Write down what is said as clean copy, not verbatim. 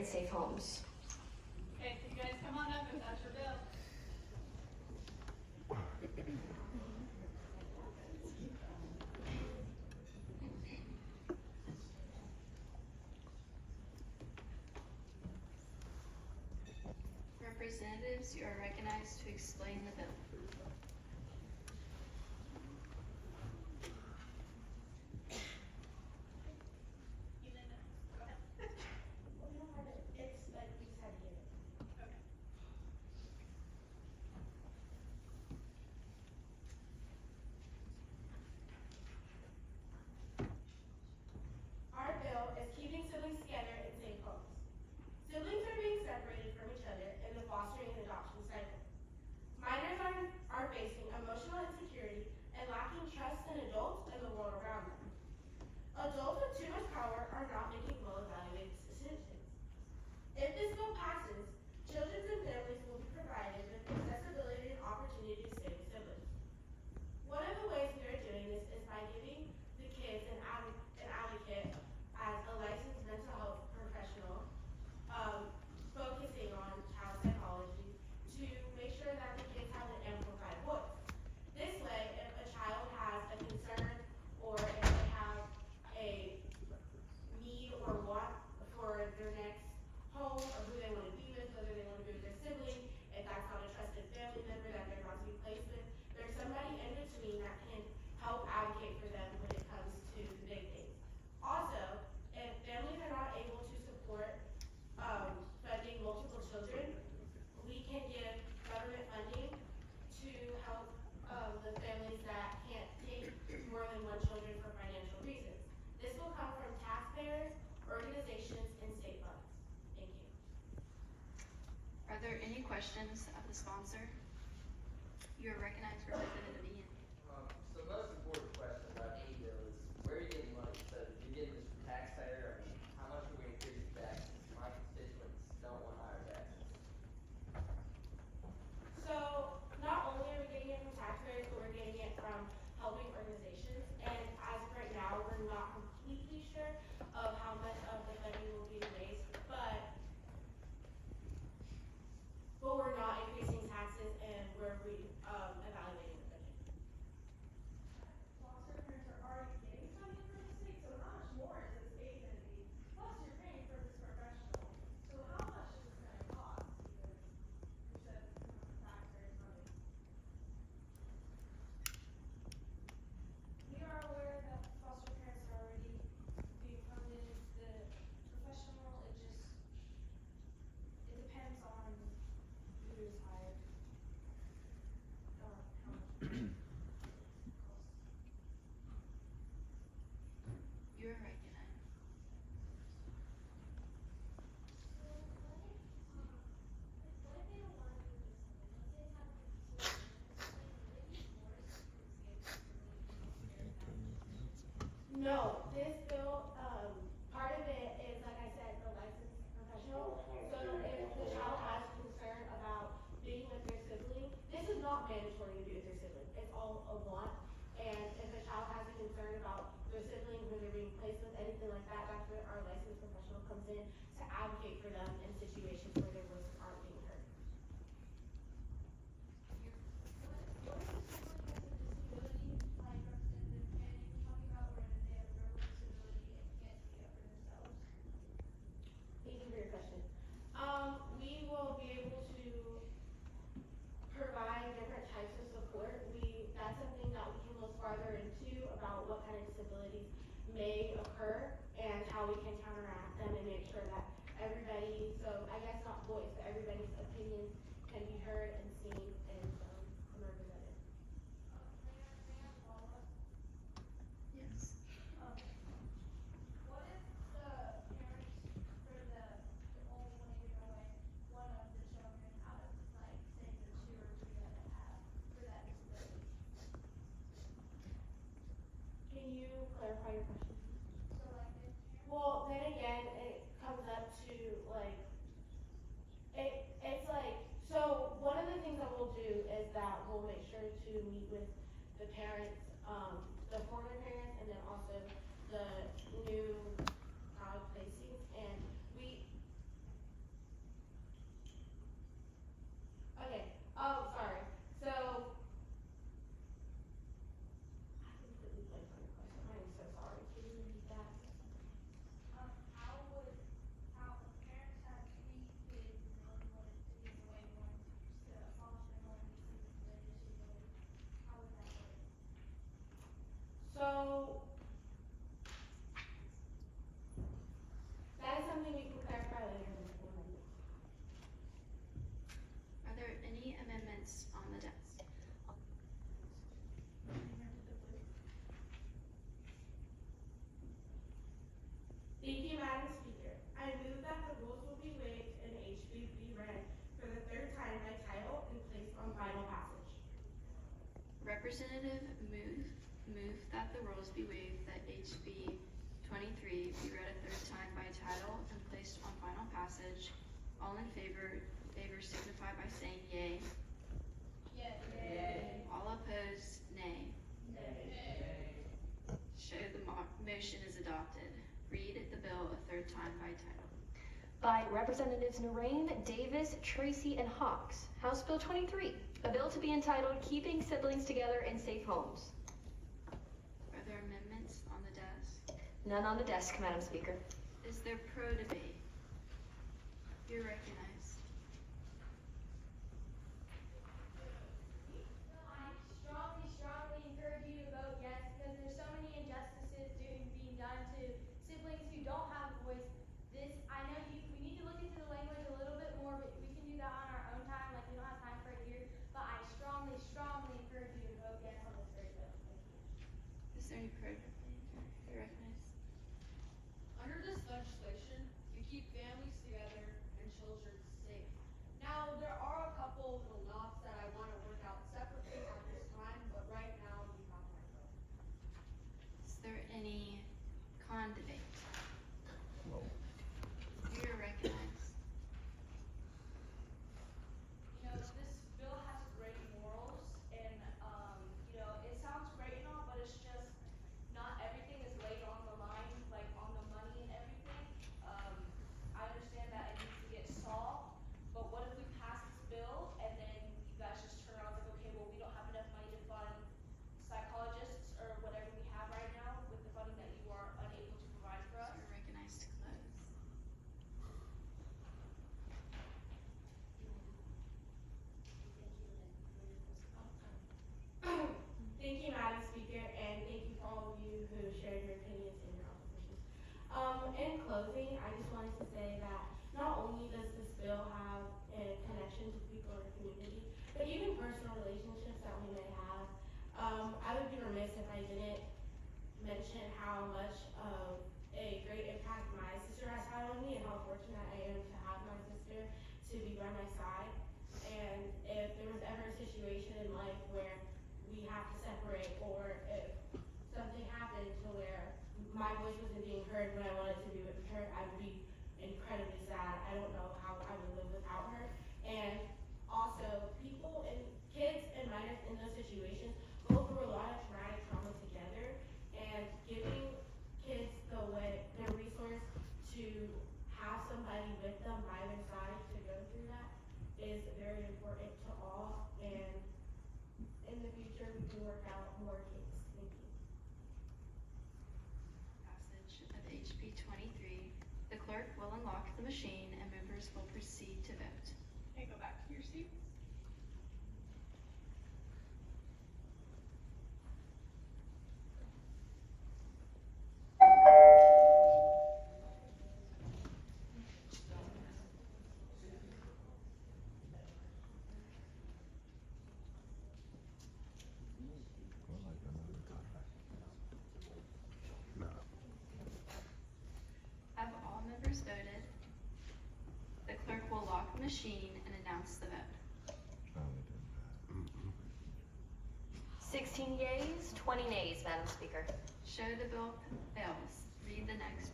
and safe homes. Okay, so you guys come on up if that's your bill. Representatives, you are recognized to explain the bill. Elaina, go ahead. It's like we just had to give it. Okay. Our bill is keeping siblings together in safe homes. Siblings are being separated from each other in the fostering and adoption cycle. Minors are facing emotional insecurity and lacking trust in adults and the world around them. Adults with too much power are not making well-evaluated decisions. If this bill passes, children and families will be provided with accessibility and opportunity to stay with siblings. One of the ways we are doing this is by giving the kids an advocate as a licensed mental health professional, focusing on child psychology to make sure that the kids have an amplified voice. This way, if a child has a concern or if they have a need or want for their next home or who they want to be with, whether they want to be with their sibling, if that's not a trusted family member that they're about to be placed with, there's somebody in between that can help advocate for them when it comes to the big things. Also, if families are not able to support funding multiple children, we can give government funding to help the families that can't take more than one children for financial reasons. This will come from taxpayers, organizations, and state funds. Thank you. Are there any questions of the sponsor? You are recognized, Representative Ian. So the most important question about any bill is where are you getting money? So if you're getting this from taxpayer, I mean, how much are we increasing taxes? My constituents don't want higher taxes. So not only are we getting it from taxpayers, but we're getting it from helping organizations. And as of right now, we're not completely sure of how much of the funding will be raised, but we're not increasing taxes and we're evaluating the budget. Foster parents are already getting funding from the state, so how much more is the state gonna be? Plus, you're paying for this professional, so how much is this gonna cost? Because you said it's coming from taxpayers' money. We are aware that foster parents are already being funded. The professional, it depends on who is hired. How much it costs. You are recognized. No, this bill, part of it is, like I said, the licensed professional. So if the child has concern about being with their sibling, this is not mandatory to be with their sibling. It's all a want. And if a child has a concern about their sibling, who they're being placed with, anything like that, that's where our licensed professional comes in to advocate for them in situations where their voices aren't being heard. What if the sibling has a disability, like Representative Canning was talking about, where they have a verbal disability and can't speak up for themselves? Thank you for your question. We will be able to provide different types of support. That's something that we can look farther into about what kind of disabilities may occur and how we can counteract them and make sure that everybody, so the rules be waived, that HB 23 be read a third time by title and placed on final passage. All in favor signify by saying yea. Yay. All opposed, nay. Show the motion is adopted. Read the bill a third time by title. By Representatives Narane, Davis, Tracy, and Hawks. House Bill 23, a bill to be entitled Keeping Siblings Together in Safe Homes. Are there amendments on the desk? None on the desk, Madam Speaker. Is there pro debate? You're recognized. I strongly encourage you to vote yes, because there's so many injustices being done to siblings who don't have a voice. I know we need to look into the language a little bit more, but we can do that on our own time, like we don't have time for it here. But I strongly encourage you to vote yes on this great bill. Thank you. Is there any pro debate? You're recognized. Under this legislation, we keep families together and children safe. Now, there are a couple little knots that I want to work out separately at this time, but right now you have my vote. Is there any con debate? You're recognized. You know, this bill has great morals, and, it sounds great and all, but it's just, not everything is laid on the line, like on the money and everything. I understand that it needs to get solved, but what if we pass this bill, and then you guys just turn around and say, okay, well, we don't have enough money to fund psychologists, or whatever we have right now, with the funding that you are unable to provide for us? You're recognized to close. Thank you, Madam Speaker, and thank you for all of you who shared your opinions and your oppositions. In closing, I just wanted to say that not only does this bill have a connection to people in our community, but even personal relationships that we may have. I would be remiss if I didn't mention how much of a great impact my sister has had on me and how fortunate I am to have my sister to be by my side. And if there was ever a situation in life where we have to separate, or if something happened to where my voice wasn't being heard when I wanted to be with her, I would be incredibly sad. I don't know how I would live without her. And also, people and kids and minors in those situations go through a lot of traumatic trauma together, and giving kids the resource to have somebody with them by their side to go through that is very important to all, and in the future we can work out more things. Thank you. Passage of HB 23. The clerk will unlock the machine and members will proceed to vote. Okay, go back to your seats. Have all members voted? The clerk will lock the machine and announce the vote. 16 yeas, 20 nays, Madam Speaker. Show the bill fails. Read the next